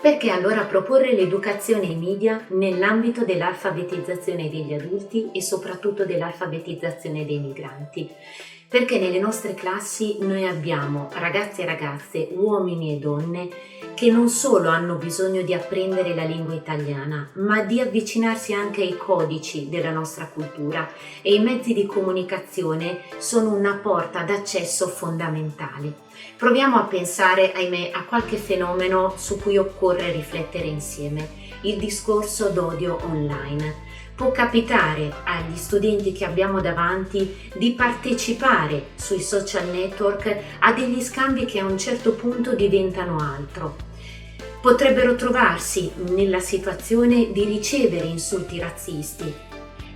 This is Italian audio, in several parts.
Perché allora proporre l'educazione ai media nell'ambito dell'alfabetizzazione degli adulti e soprattutto dell'alfabetizzazione dei migranti? Perché nelle nostre classi noi abbiamo ragazzi e ragazze, uomini e donne che non solo hanno bisogno di apprendere la lingua italiana, ma di avvicinarsi anche ai codici della nostra cultura, e i mezzi di comunicazione sono una porta d'accesso fondamentale. Proviamo a pensare, ahimè, a qualche fenomeno su cui occorre riflettere insieme: il discorso d'odio online. Può capitare agli studenti che abbiamo davanti di partecipare sui social network a degli scambi che a un certo punto diventano altro. Potrebbero trovarsi nella situazione di ricevere insulti razzisti.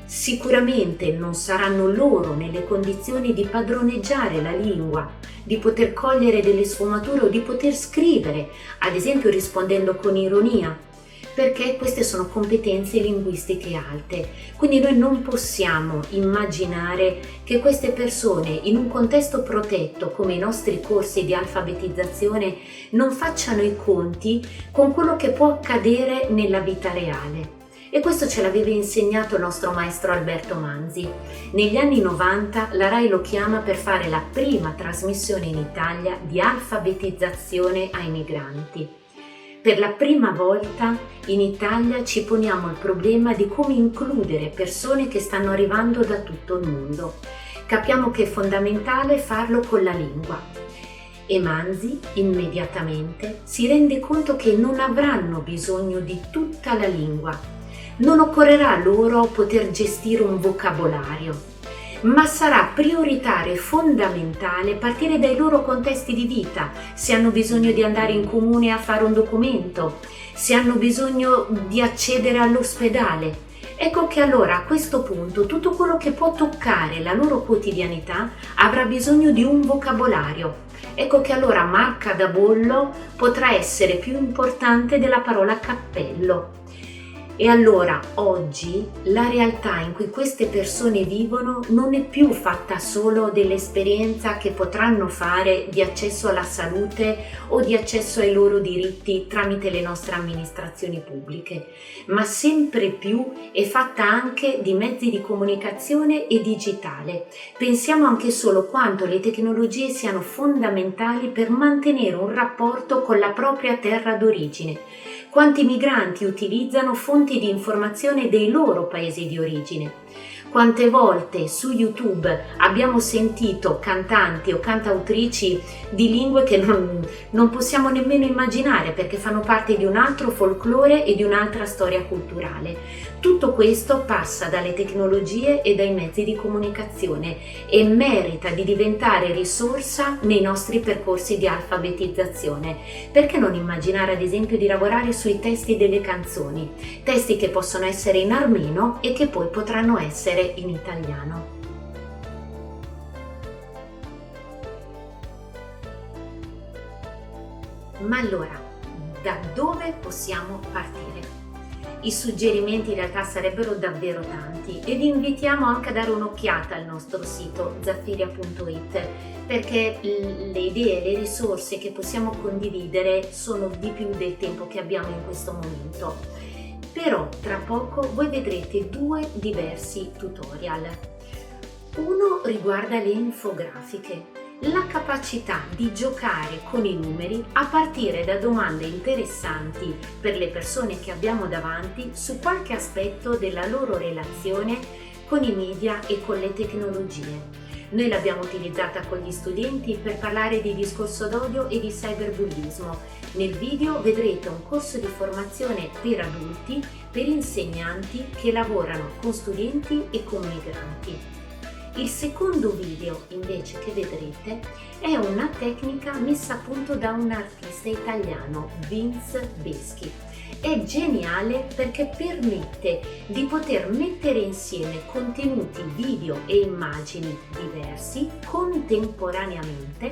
Sicuramente non saranno loro nelle condizioni di padroneggiare la lingua, di poter cogliere delle sfumature o di poter scrivere, ad esempio rispondendo con ironia, perché queste sono competenze linguistiche alte. Quindi noi non possiamo immaginare che queste persone, in un contesto protetto come i nostri corsi di alfabetizzazione, non facciano i conti con quello che può accadere nella vita reale. E questo ce l'aveva insegnato il nostro maestro Alberto Manzi. Negli anni 90 la RAI lo chiama per fare la prima trasmissione in Italia di alfabetizzazione ai migranti. Per la prima volta in Italia ci poniamo il problema di come includere persone che stanno arrivando da tutto il mondo. Capiamo che è fondamentale farlo con la lingua. E Manzi immediatamente si rende conto che non avranno bisogno di tutta la lingua. Non occorrerà loro poter gestire un vocabolario, ma sarà prioritario e fondamentale partire dai loro contesti di vita, se hanno bisogno di andare in comune a fare un documento, se hanno bisogno di accedere all'ospedale. Ecco che allora a questo punto tutto quello che può toccare la loro quotidianità avrà bisogno di un vocabolario. Ecco che allora marca da bollo potrà essere più importante della parola cappello. E allora oggi la realtà in cui queste persone vivono non è più fatta solo dell'esperienza che potranno fare di accesso alla salute o di accesso ai loro diritti tramite le nostre amministrazioni pubbliche, ma sempre più è fatta anche di mezzi di comunicazione e digitale. Pensiamo anche solo quanto le tecnologie siano fondamentali per mantenere un rapporto con la propria terra d'origine. Quanti migranti utilizzano fonti di informazione dei loro paesi di origine. Quante volte su YouTube abbiamo sentito cantanti o cantautrici di lingue che non possiamo nemmeno immaginare, perché fanno parte di un altro folklore e di un'altra storia culturale. Tutto questo passa dalle tecnologie e dai mezzi di comunicazione e merita di diventare risorsa nei nostri percorsi di alfabetizzazione. Perché non immaginare ad esempio di lavorare sui testi delle canzoni, testi che possono essere in armeno e che poi potranno essere in italiano. Ma allora, da dove possiamo partire? I suggerimenti in realtà sarebbero davvero tanti e vi invitiamo anche a dare un'occhiata al nostro sito zaffiria.it, perché le idee, le risorse che possiamo condividere sono di più del tempo che abbiamo in questo momento. Però tra poco voi vedrete due diversi tutorial. Uno riguarda le infografiche, la capacità di giocare con i numeri a partire da domande interessanti per le persone che abbiamo davanti su qualche aspetto della loro relazione con i media e con le tecnologie. Noi l'abbiamo utilizzata con gli studenti per parlare di discorso d'odio e di cyberbullismo. Nel video vedrete un corso di formazione per adulti, per insegnanti che lavorano con studenti e con migranti. Il secondo video invece che vedrete è una tecnica messa a punto da un artista italiano, Vince Beschi. È geniale perché permette di poter mettere insieme contenuti video e immagini diversi contemporaneamente,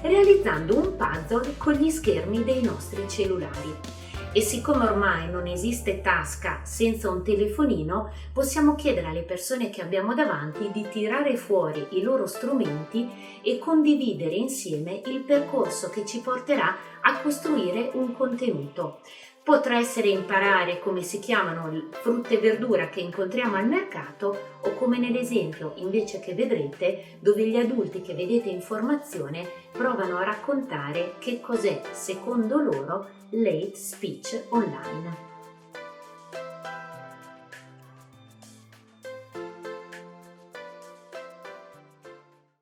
realizzando un puzzle con gli schermi dei nostri cellulari. E siccome ormai non esiste tasca senza un telefonino, possiamo chiedere alle persone che abbiamo davanti di tirare fuori i loro strumenti e condividere insieme il percorso che ci porterà a a costruire un contenuto. Potrà essere imparare come si chiamano frutta e verdura che incontriamo al mercato o come nell'esempio invece che vedrete dove gli adulti che vedete in formazione provano a raccontare che cos'è secondo loro l'hate speech online.